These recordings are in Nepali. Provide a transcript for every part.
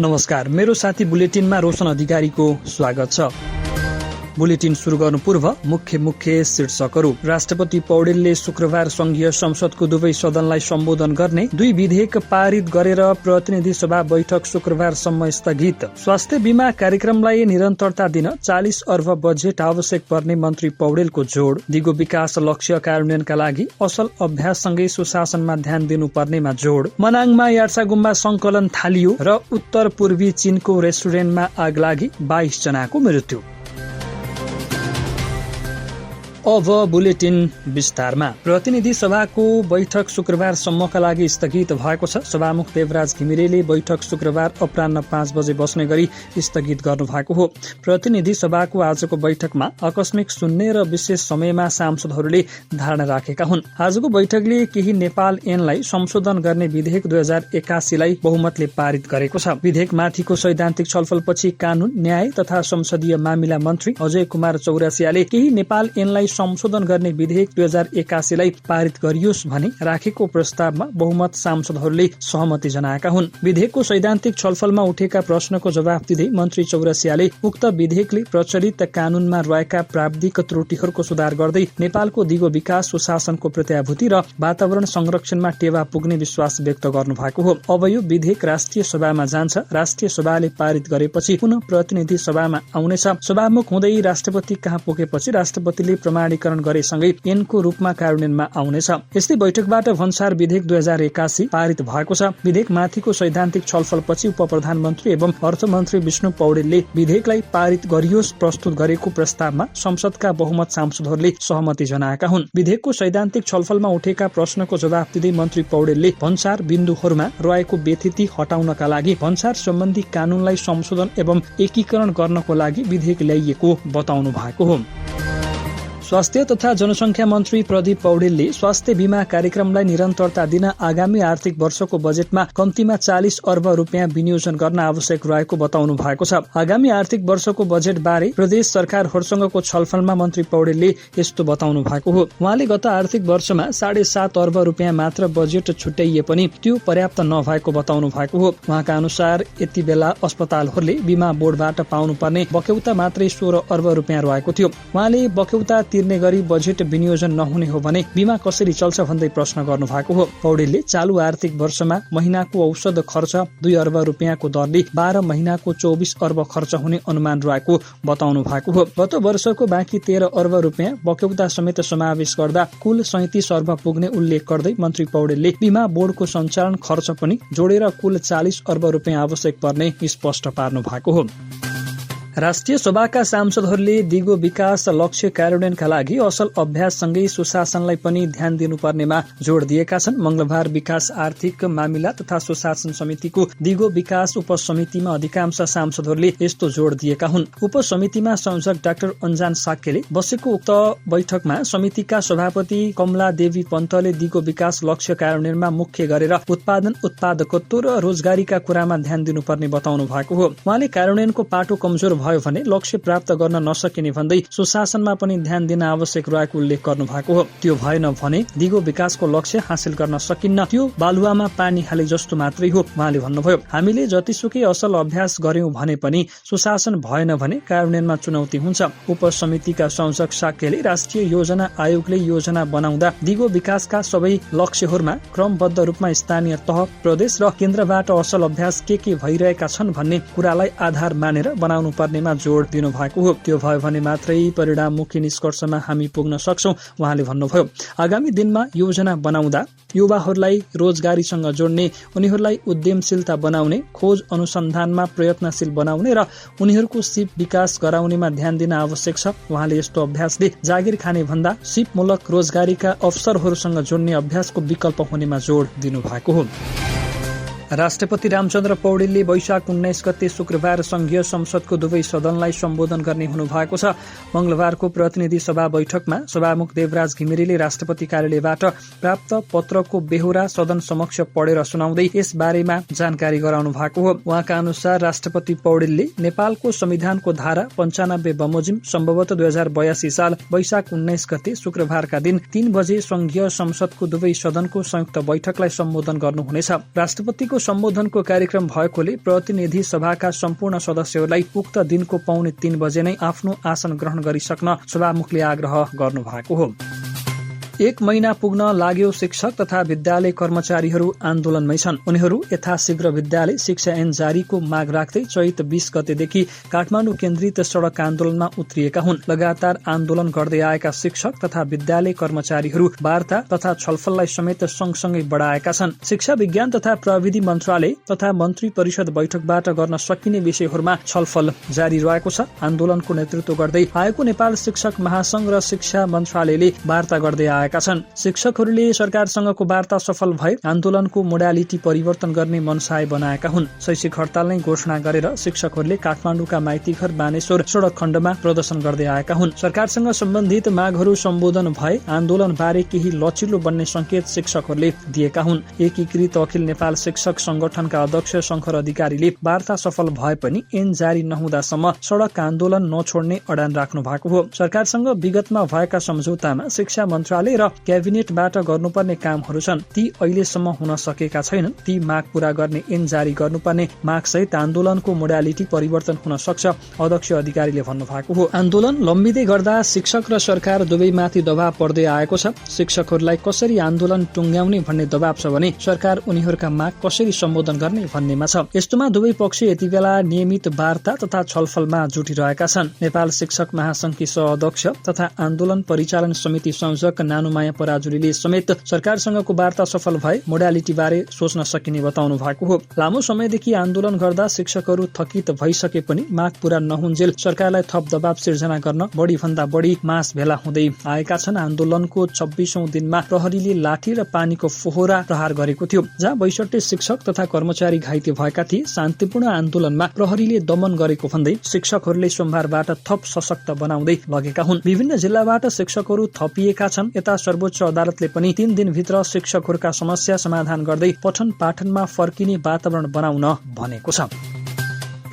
नमस्कार, मेरो साथी बुलेटिनमा रोशन अधिकारीको स्वागत छ। बुलेटिन सुरु गर्नु पूर्व मुख्य शीर्षकहरू। राष्ट्रपति पौडेलले शुक्रबार संघीय संसदको दुवै सदनलाई सम्बोधन गर्ने, 2 विधेयक पारित गरेर प्रतिनिधि सभा बैठक शुक्रबारसम्म स्थगित। स्वास्थ्य बीमा कार्यक्रमलाई निरन्तरता दिन 40 अर्ब बजेट आवश्यक पर्ने मन्त्री पौडेलको जोड। दिगो विकास लक्ष्य कार्यान्वयनका लागि असल अभ्याससँगै सुशासनमा ध्यान दिनुपर्नेमा जोड। मनाङमा यार्सा गुम्बा संकलन थालियो र उत्तर पूर्वी चीनको रेस्टुरेन्टमा आग लागि 22 जनाको मृत्यु। अब बुलेटिन विस्तारमा। प्रतिनिधि सभाको बैठक शुक्रबारसम्मका लागि स्थगित भएको छ। सभामुख देवराज घिमिरेले बैठक शुक्रबार अपराह्न 5 बजे बस्ने गरी स्थगित गर्नु भएको हो। प्रतिनिधि सभाको आजको बैठकमा आकस्मिक शून्य र विशेष समयमा सांसदहरूले धारणा राखेका हुन्। आजको बैठकले केही नेपाल ऐनलाई संशोधन गर्ने विधेयक 2081 लाई बहुमतले पारित गरेको छ। विधेयकमाथिको सैद्धान्तिक छलफलपछि कानून, न्याय तथा संसदीय मामिला मन्त्री अजय कुमार चौरासियाले केही नेपाल ऐनलाई संशोधन गर्ने विधेयक 2081 लाई पारित गरियोस् भने राखेको प्रस्तावमा बहुमत सांसदहरूले सहमति जनाएका हुन्। विधेयकको सैद्धान्तिक छलफलमा उठेका प्रश्नको जवाफ दिँदै मन्त्री चौरासियाले उक्त विधेयकले प्रचलित कानूनमा रहेका प्राविधिक त्रुटिहरूको सुधार गर्दै नेपालको दिगो विकास, सुशासनको प्रत्याभूति र वातावरण संरक्षणमा टेवा पुग्ने विश्वास व्यक्त गर्नु भएको हो। अब यो विधेयक राष्ट्रिय सभामा जान्छ। राष्ट्रिय सभाले पारित गरेपछि पुनः प्रतिनिधि सभामा आउनेछ। सभामुख हुँदै राष्ट्रपति कहाँ पुगेपछि राष्ट्रपतिले प्रमाणीकरण गरेसँगै ऐनको रूपमा कार्यान्वयनमा आउनेछ। यस्तै बैठकबाट भन्सार विधेयक 2081 पारित भएको छ। विधेयकमाथिको सैद्धान्तिक छलफलपछि उप प्रधानमन्त्री एवं अर्थमन्त्री विष्णु पौडेलले विधेयकलाई पारित गरियोस् प्रस्तुत गरेको प्रस्तावमा संसदका बहुमत सांसदहरूले सहमति जनाएका हुन्। विधेयकको सैद्धान्तिक छलफलमा उठेका प्रश्नको जवाफ दिँदै मन्त्री पौडेलले भन्सार बिन्दुहरूमा रहेको व्यथिति हटाउनका लागि भन्सार सम्बन्धी कानूनलाई संशोधन एवं एकीकरण गर्नको लागि विधेयक ल्याइएको बताउनु भएको हो। स्वास्थ्य तथा जनसंख्या मन्त्री प्रदीप पौडेलले स्वास्थ्य बीमा कार्यक्रमलाई निरन्तरता दिन आगामी आर्थिक वर्षको बजेटमा कम्तीमा 40 अर्ब रुपियाँ विनियोजन गर्न आवश्यक रहेको बताउनु भएको छ। आगामी आर्थिक वर्षको बजेट बारे प्रदेश सरकारहरूसँगको छलफलमा मन्त्री पौडेलले यस्तो बताउनु भएको हो। उहाँले गत आर्थिक वर्षमा 7.5 अर्ब रुपियाँ मात्र बजेट छुट्याइए पनि त्यो पर्याप्त नभएको बताउनु भएको हो। उहाँका अनुसार यति बेला अस्पतालहरूले बीमा बोर्डबाट पाउनुपर्ने बक्यौता मात्रै 16 अर्ब रुपियाँ रहेको थियो। उहाँले बक्यौता तिर्ने गरी बजेट विनियोजन नहुने हो भने बीमा कसरी चल्छ भन्दै प्रश्न गर्नु भएको हो। पौडेलले चालु आर्थिक वर्षमा महिनाको औषध खर्च 2 अर्ब रुपियाँको दरले 12 महिनाको 24 अर्ब खर्च हुने अनुमान रहेको बताउनु भएको हो। गत वर्षको बाँकी 13 अर्ब रुपियाँ बक्यौता समेत समावेश गर्दा कुल 37 अर्ब पुग्ने उल्लेख गर्दै मन्त्री पौडेलले बीमा बोर्डको सञ्चालन खर्च पनि जोडेर कुल 40 अर्ब रुपियाँ आवश्यक पर्ने स्पष्ट पार्नु भएको हो। राष्ट्रिय सभाका सांसदहरूले दिगो विकास लक्ष्य कार्यान्वयनका लागि असल अभ्याससँगै सुशासनलाई पनि ध्यान दिनुपर्नेमा जोड़ दिएका छन्। मंगलबार विकास आर्थिक मामिला तथा सुशासन समितिको दिगो विकास उपसमितिमा अधिकांश सांसदहरूले यस्तो जोड़ दिएका हुन्। उपसमितिमा संयोजक डाक्टर अन्जान साक्यले बसेको उक्त बैठकमा समितिका सभापति कमला देवी पन्तले दिगो विकास लक्ष्य कार्यान्वयनमा मुख्य गरेर उत्पादन, उत्पादकत्व र रोजगारीका कुरामा ध्यान दिनुपर्ने बताउनु भएको हो। उहाँले कार्यान्वयनको पाटो कमजोर भयो भने लक्ष्य प्राप्त गर्न नसकिने भन्दै सुशासनमा पनि ध्यान दिन आवश्यक रहेको उल्लेख गर्नु भएको हो। त्यो भएन भने दिगो विकासको लक्ष्य हासिल गर्न सकिन्न, त्यो बालुवामा पानी हाले जस्तो मात्रै हो। उहाँले भन्नुभयो, हामीले जतिसुकै असल अभ्यास गर्यौं भने पनि सुशासन भएन भने कार्यान्वयनमा चुनौती हुन्छ। उपसमितिका संयोजक साक्यले राष्ट्रिय योजना आयोगले योजना बनाउँदा दिगो विकासका सबै लक्ष्यहरूमा क्रमबद्ध रूपमा स्थानीय तह, प्रदेश र केन्द्रबाट असल अभ्यास के भइरहेका छन् भन्ने कुरालाई आधार मानेर बनाउनु पर्नेमा जोड़ दिनु भएको हो। त्यो भयो भने मात्रै परिणाममुखी निष्कर्षमा हामी पुग्न सक्छौं। उहाँले भन्नुभयो, आगामी दिनमा योजना बनाउँदा युवाहरूलाई रोजगारीसँग जोड्ने, उनीहरूलाई उद्यमशीलता बनाउने, खोज अनुसन्धानमा प्रयत्नशील बनाउने र उनीहरूको सिप विकास गराउनेमा ध्यान दिन आवश्यक छ। उहाँले यस्तो अभ्यासले जागिर खाने भन्दा सिपमूलक रोजगारीका अवसरहरूसँग जोड्ने अभ्यासको विकल्प हुनेमा जोड़ दिनु भएको हो। राष्ट्रपति रामचन्द्र पौडेलले वैशाख 19 गते शुक्रबार संघीय संसदको दुवै सदनलाई सम्बोधन गर्ने हुनुभएको छ। मंगलबारको प्रतिनिधि सभा बैठकमा सभामुख देवराज घिमिरेले राष्ट्रपति कार्यालयबाट प्राप्त पत्रको बेहोरा सदन समक्ष पढेर सुनाउँदै यस बारेमा जानकारी गराउनु भएको हो। उहाँका अनुसार राष्ट्रपति पौडेलले नेपालको संविधानको धारा 95 बमोजिम सम्भवतः 2082 साल वैशाख 19 गते शुक्रबारका दिन 3 बजे संघीय संसदको दुवै सदनको संयुक्त बैठकलाई सम्बोधन गर्नुहुनेछ। राष्ट्रपतिको सम्बोधनको कार्यक्रम भएकोले प्रतिनिधि सभाका सम्पूर्ण सदस्यहरूलाई उक्त दिनको 2:45 बजे नै आफ्नो आसन ग्रहण गरिसक्न सभामुखले आग्रह गर्नु भएको हो। 1 महिना पुग्न लाग्यो शिक्षक तथा विद्यालय कर्मचारीहरू आन्दोलनमै छन्। उनीहरू यथाशीघ्र विद्यालय शिक्षा ऐन जारीको माग राख्दै चैत 20 गतेदेखि काठमाडौँ केन्द्रित सड़क आन्दोलनमा उत्रिएका हुन्। लगातार आन्दोलन गर्दै आएका शिक्षक तथा विद्यालय कर्मचारीहरू वार्ता तथा छलफललाई समेत सँगसँगै बढाएका छन्। शिक्षा विज्ञान तथा प्रविधि मन्त्रालय तथा मन्त्री परिषद बैठकबाट गर्न सकिने विषयहरूमा छलफल जारी रहेको छ। आन्दोलनको नेतृत्व गर्दै आएको नेपाल शिक्षक महासंघ र शिक्षा मन्त्रालयले वार्ता गर्दै आएका छन्। शिक्षकहरूले सरकारसँगको वार्ता सफल भए आन्दोलनको मोडालिटी परिवर्तन गर्ने मनसाय बनाएका हुन्। शैक्षिक हडताल नै घोषणा गरेर शिक्षकहरूले काठमाडौँका माइतीघर बानेश्वर सड़क खण्डमा प्रदर्शन गर्दै आएका हुन्। सरकारसँग सम्बन्धित मागहरू सम्बोधन भए आन्दोलन बारे केही लचिलो बन्ने संकेत शिक्षकहरूले दिएका हुन्। एकीकृत अखिल नेपाल शिक्षक संगठनका अध्यक्ष शंकर अधिकारीले वार्ता सफल भए पनि ऐन जारी नहुँदासम्म सड़क आन्दोलन नछोड्ने अडान राख्नु भएको हो। सरकारसँग विगतमा भएका सम्झौतामा शिक्षा मन्त्रालय र क्याबिनेटबाट गर्नुपर्ने कामहरू छन्, ती अहिलेसम्म हुन सकेका छैनन्। ती माग पूरा गर्ने ऐन जारी गर्नुपर्ने माग सहित आन्दोलनको मोडालिटी परिवर्तन हुन सक्छ, अध्यक्ष अधिकारीले भन्नु भएको हो। आन्दोलन लम्बिँदै गर्दा शिक्षक र सरकार दुवैमाथि दबाव पर्दै आएको छ। शिक्षकहरूलाई कसरी आन्दोलन टुङ्ग्याउने भन्ने दबाव छ भने सरकार उनीहरूका माग कसरी सम्बोधन गर्ने भन्नेमा छ। यस्तोमा दुवै पक्ष यति बेला नियमित वार्ता तथा छलफलमा जुटिरहेका छन्। नेपाल शिक्षक महासंघकी सह-अध्यक्ष तथा आन्दोलन परिचालन समिति संयोजक नानुमाया पराजुलीले समेत सरकारसँगको वार्ता सफल भए मोडालिटी बारे सोच्न सकिने बताउनु भएको हो। लामो समयदेखि आन्दोलन गर्दा शिक्षकहरू थकित भइसके पनि माग पूरा नहुन्जेल सरकारलाई थप दबाव सिर्जना गर्न बढी भन्दा बढी मास भेला हुँदै आएका छन्। आन्दोलनको 26औं दिनमा प्रहरीले लाठी र पानीको फोहरा प्रहार गरेको थियो, जहाँ 62 शिक्षक तथा कर्मचारी घाइते भएका थिए। शान्तिपूर्ण आन्दोलनमा प्रहरीले दमन गरेको भन्दै शिक्षकहरूले सोमबारबाट थप सशक्त बनाउँदै लगेका हुन्। विभिन्न जिल्लाबाट शिक्षकहरू थपिएका छन्। यता सर्वोच्च अदालतले पनि 3 दिनभित्र शिक्षकहरूका समस्या समाधान गर्दै पठन पाठनमा फर्किने वातावरण बनाउन भनेको छ।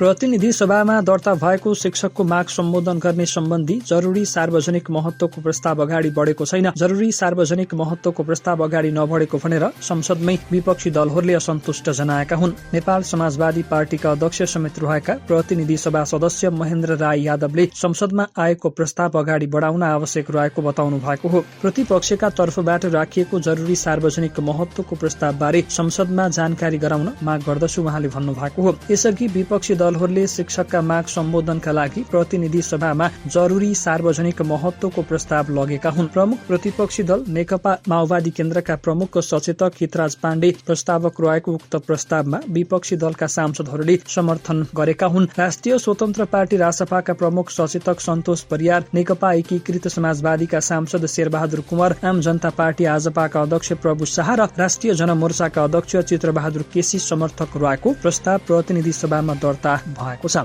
प्रतिनिधि सभामा दर्ता भएको शिक्षकको माग सम्बोधन गर्ने सम्बन्धी जरुरी सार्वजनिक महत्वको प्रस्ताव अगाडि बढेको छैन। जरुरी सार्वजनिक महत्वको प्रस्ताव अगाडि नबढेको भनेर संसदमै विपक्षी दलहरूले असन्तुष्ट जनाएका हुन्। नेपाल समाजवादी पार्टीका अध्यक्ष समेत रहेका प्रतिनिधि सभा सदस्य महेन्द्र राय यादवले संसदमा आएको प्रस्ताव अगाडि बढाउन आवश्यक रहेको बताउनु भएको हो। प्रतिपक्षका तर्फबाट राखिएको जरुरी सार्वजनिक महत्वको प्रस्ताव बारे संसदमा जानकारी गराउन माग गर्दछु उहाँले भन्नु भएको हो। यसअघि विपक्षी दलहरूले शिक्षकका माग सम्बोधनका लागि प्रतिनिधि सभामा जरुरी सार्वजनिक महत्वको प्रस्ताव लगेका हुन्। प्रमुख प्रतिपक्षी दल नेकपा माओवादी केन्द्रका प्रमुख सचेतक हितराज पाण्डे प्रस्तावक रहेको उक्त प्रस्तावमा विपक्षी दलका सांसदहरूले समर्थन गरेका हुन्। राष्ट्रिय स्वतन्त्र पार्टी रासपाका प्रमुख सचेतक सन्तोष परियार, नेकपा एकीकृत समाजवादीका सांसद शेरबहादुर कुँवर, आम जनता पार्टी आजपाका अध्यक्ष प्रभु शाह र राष्ट्रिय जनमोर्चाका अध्यक्ष चित्रबहादुर केसी समर्थक रहेको प्रस्ताव प्रतिनिधि सभामा दर्ता भएको छ।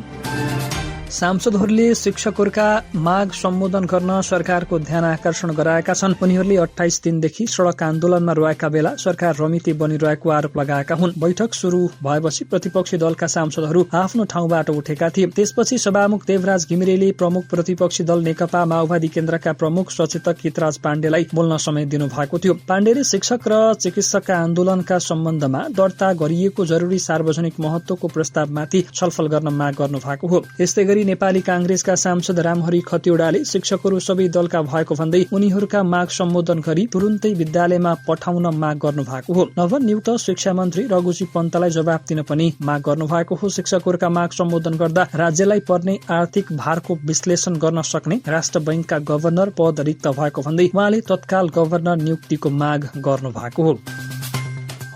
सांसदहरूले शिक्षकहरूका माग सम्बोधन गर्न सरकारको ध्यान आकर्षण गराएका छन्। उनीहरूले 28 दिनदेखि सड़क आन्दोलनमा रहेका बेला सरकार रमिते बनिरहेको आरोप लगाएका हुन्। बैठक शुरू भएपछि प्रतिपक्षी दलका सांसदहरू आफ्नो ठाउँबाट उठेका थिए। त्यसपछि सभामुख देवराज घिमिरेले प्रमुख प्रतिपक्षी दल नेकपा माओवादी केन्द्रका प्रमुख सचेतक हितराज पाण्डेलाई बोल्न समय दिनुभएको थियो। पाण्डेले शिक्षक र चिकित्सकका आन्दोलनका सम्बन्धमा दर्ता गरिएको जरुरी सार्वजनिक महत्वको प्रस्तावमाथि छलफल गर्न माग गर्नु भएको हो। यस्तै गरी नेपाली कांग्रेसका सांसद रामहरि खतिवड़ाले शिक्षकहरू सबै दलका भएको भन्दै उनीहरूका माग सम्बोधन गरी तुरुन्तै विद्यालयमा पठाउन माग गर्नु भएको हो। नवनियुक्त शिक्षा मन्त्री रघुजी पन्तलाई जवाब दिन पनि माग गर्नु भएको हो। शिक्षकहरूका माग सम्बोधन गर्दा राज्यलाई पर्ने आर्थिक भारको विश्लेषण गर्न सक्ने राष्ट्र बैंकका गभर्नर पद रिक्त भएको भन्दै उहाँले तत्काल गभर्नर नियुक्तिको माग गर्नु भएको हो।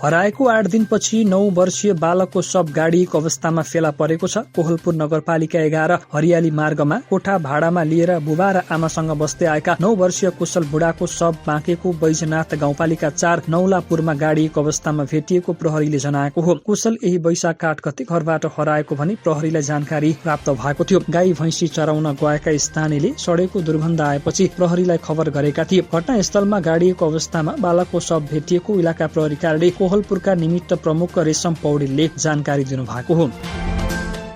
हराएको 8 दिनपछि 9 वर्षीय बालकको शव गाडिएको अवस्थामा फेला परेको छ। कोहलपुर नगरपालिका 11 हरियाली मार्गमा कोठा भाडामा लिएर बुबा र आमासँग बस्दै आएका 9 वर्षीय कुशल बुढाको शव बाँकेको बैजनाथ गाउँपालिका 4 नौलापुरमा गाडिएको अवस्थामा भेटिएको प्रहरीले जनाएको हो। कुशल यही वैशाख 8 गते घरबाट हराएको भनी प्रहरीलाई जानकारी प्राप्त भएको थियो। गाई भैंसी चराउन गएका स्थानीयले सडेको दुर्गन्ध आएपछि प्रहरीलाई खबर गरेका थिए। घटनास्थलमा गाडिएको अवस्थामा बालकको शव भेटिएको इलाका प्रहरी कार्यालय कोहलपुरका निमित्त प्रमुख रेशम पौडेलले जानकारी दिनुभएको हो।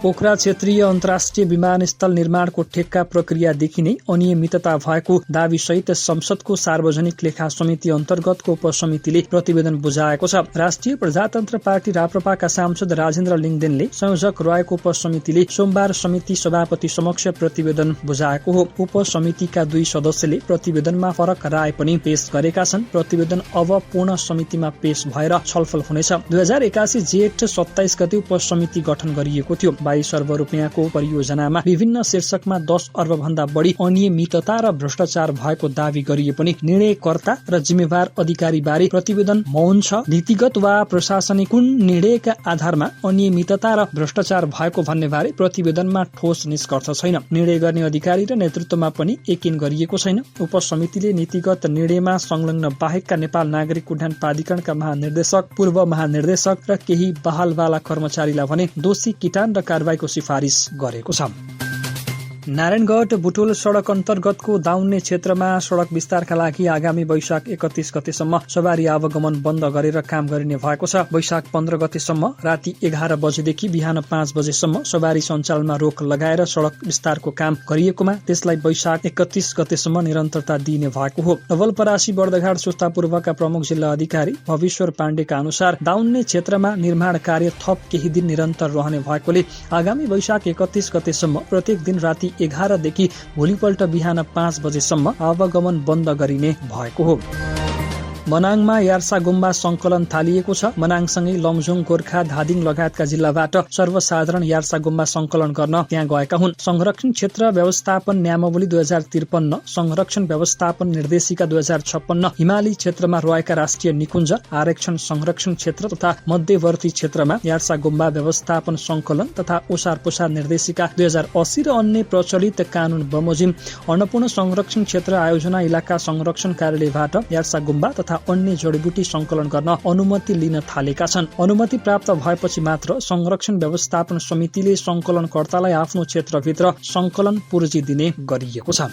पोखरा क्षेत्रीय अन्तर्राष्ट्रिय विमानस्थल निर्माणको ठेक्का प्रक्रियादेखि नै अनियमितता भएको दावीसहित संसदको सार्वजनिक लेखा समिति अन्तर्गतको उपसमितिले प्रतिवेदन बुझाएको छ। राष्ट्रिय प्रजातन्त्र पार्टी राप्रपाका सांसद राजेन्द्र लिङदेनले संयोजक रहेको उपसमितिले सोमबार समिति सभापति समक्ष प्रतिवेदन बुझाएको हो। उपसमितिका 2 सदस्यले प्रतिवेदनमा फरक राय पनि पेश गरेका छन्। प्रतिवेदन अब पूर्ण समितिमा पेश भएर छलफल हुनेछ। 2081 जेठ 27 गते उपसमिति गठन गरिएको थियो। 22 अर्ब रुपियाँको परियोजनामा विभिन्न शीर्षकमा 10 अर्ब भन्दा बढी अनियमितता र भ्रष्टाचार भएको दावी गरिए पनि निर्णयकर्ता र जिम्मेवार अधिकारी बारे प्रतिवेदन मौन छ। नीतिगत वा प्रशासनिक कुन निर्णयका आधारमा अनियमितता र भ्रष्टाचार भएको भन्ने बारे प्रतिवेदनमा ठोस निष्कर्ष छैन। निर्णय गर्ने अधिकारी र नेतृत्वमा पनि यकिन गरिएको छैन। उपसमितिले नीतिगत निर्णयमा संलग्न बाहेकका नेपाल नागरिक उड्डयन प्राधिकरणका महानिर्देशक, पूर्व महानिर्देशक र केही बहालवाला कर्मचारीलाई भने दोषी किटान र कारबाहीको सिफारिस गरेको छ। नारायणगढ बुटोल सड़क अन्तर्गतको दाउन्ने क्षेत्रमा सड़क विस्तारका लागि आगामी वैशाख 31 गतेसम्म सवारी आवागमन बन्द गरेर काम गरिने भएको छ। वैशाख 15 गतेसम्म राति 11 बजेदेखि बिहान 5 बजेसम्म सवारी सञ्चालनमा रोक लगाएर सड़क विस्तारको काम गरिएकोमा त्यसलाई वैशाख 31 गतेसम्म निरन्तरता दिइने भएको हो। नवलपरासी बर्दघाट सुस्ता पूर्वका प्रमुख जिल्ला अधिकारी भविश्वर पाण्डेका अनुसार दाउन्ने क्षेत्रमा निर्माण कार्य थप केही दिन निरन्तर रहने भएकोले आगामी वैशाख 31 गतेसम्म प्रत्येक दिन राति 11 देखि भोलिपल्ट बिहान 5 बजेसम्म आवागमन बन्द गरिने भएको हो। मनाङमा यार्सा गुम्बा संकलन थालिएको छ। मनाङसँगै लमजुङ, गोर्खा, धादिङ लगायतका जिल्लाबाट सर्वसाधारण यार्सा गुम्बा संकलन गर्न त्यहाँ गएका हुन्। संरक्षण क्षेत्र व्यवस्थापन नियमावली 2053, संरक्षण व्यवस्थापन निर्देशिका 2056, हिमाली क्षेत्रमा रहेका राष्ट्रिय निकुञ्ज, आरक्षण संरक्षण क्षेत्र तथा मध्यवर्ती क्षेत्रमा यार्सा गुम्बा व्यवस्थापन संकलन तथा ओसार पोसार निर्देशिका 2080 र अन्य प्रचलित कानून बमोजिम अन्नपूर्ण संरक्षण क्षेत्र आयोजना इलाका संरक्षण कार्यालयबाट यार्सा गुम्बा तथा अन्य जडीबुटी संकलन गर्न अनुमति लिन थालेका छन्। अनुमति प्राप्त भएपछि मात्र संरक्षण व्यवस्थापन समितिले संकलनकर्तालाई आफ्नो क्षेत्रभित्र संकलन पूर्जी दिने गरिएको छ।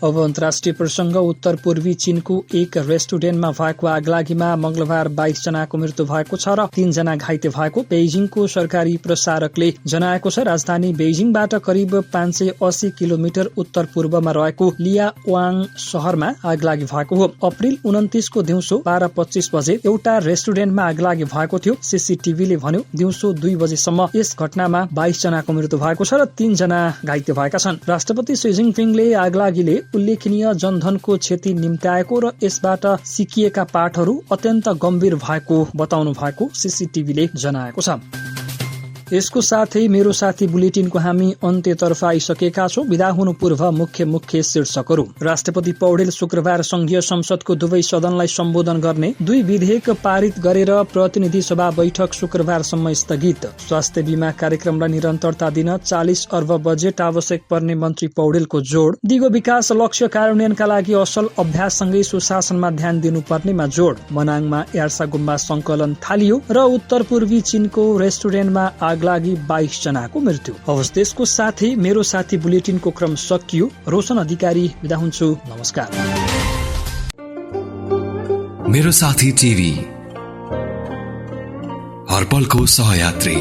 अब अन्तर्राष्ट्रिय प्रसंग। उत्तर पूर्वी चीनको एक रेस्टुरेन्टमा भएको आगलागीमा मंगलबार 22 जनाको मृत्यु भएको छ र 3 जना घाइते भएको बेइजिङको सरकारी प्रसारकले जनाएको छ। राजधानी बेइजिङबाट करिब 580 किलोमिटर उत्तर पूर्वमा रहेको लियावाङ शहरमा आगलागी भएको हो। अप्रिल 29 को दिउँसो 12:25 बजे एउटा रेस्टुरेन्टमा आगलागी भएको थियो। सीसीटीभीले भन्यो दिउँसो 2 बजेसम्म यस घटनामा 22 जनाको मृत्यु भएको छ र 3 जना घाइते भएका छन्। राष्ट्रपति सी जिनपिङले आगलागीले उल्लेखनीय जनधनको क्षति निम्त्याएको र यसबाट सिकिएका पाठहरू अत्यन्त गम्भीर भएको बताउनु भएको सीसीटीभीले जनाएको छ। यसको साथै मेरो साथी बुलेटिनको हामी अन्त्यतर्फ आइसकेका छौं। विदा हुनु पूर्व मुख्य शीर्षकहरू। राष्ट्रपति पौडेल शुक्रबार संघीय संसदको दुवै सदनलाई सम्बोधन गर्ने। 2 विधेयक पारित गरेर प्रतिनिधि सभा बैठक शुक्रबारसम्म स्थगित। स्वास्थ्य बीमा कार्यक्रमलाई निरन्तरता दिन 40 अर्ब बजेट आवश्यक पर्ने मन्त्री पौडेलको जोड। दिगो विकास लक्ष्य कार्यान्वयनका लागि असल अभ्याससँगै सुशासनमा ध्यान दिनुपर्नेमा जोड। मनाङमा यार्सा गुम्बा संकलन थालियो र उत्तर पूर्वी चीनको रेस्टुरेन्टमा आगलागी 22 जनाको मृत्यु। हवस्, त्यसको साथै मेरो साथी बुलेटिनको क्रम सकियो। रोशन अधिकारी बिदा हुन्छु। नमस्कार। मेरो साथी टिभी, हर पलको सहयात्री।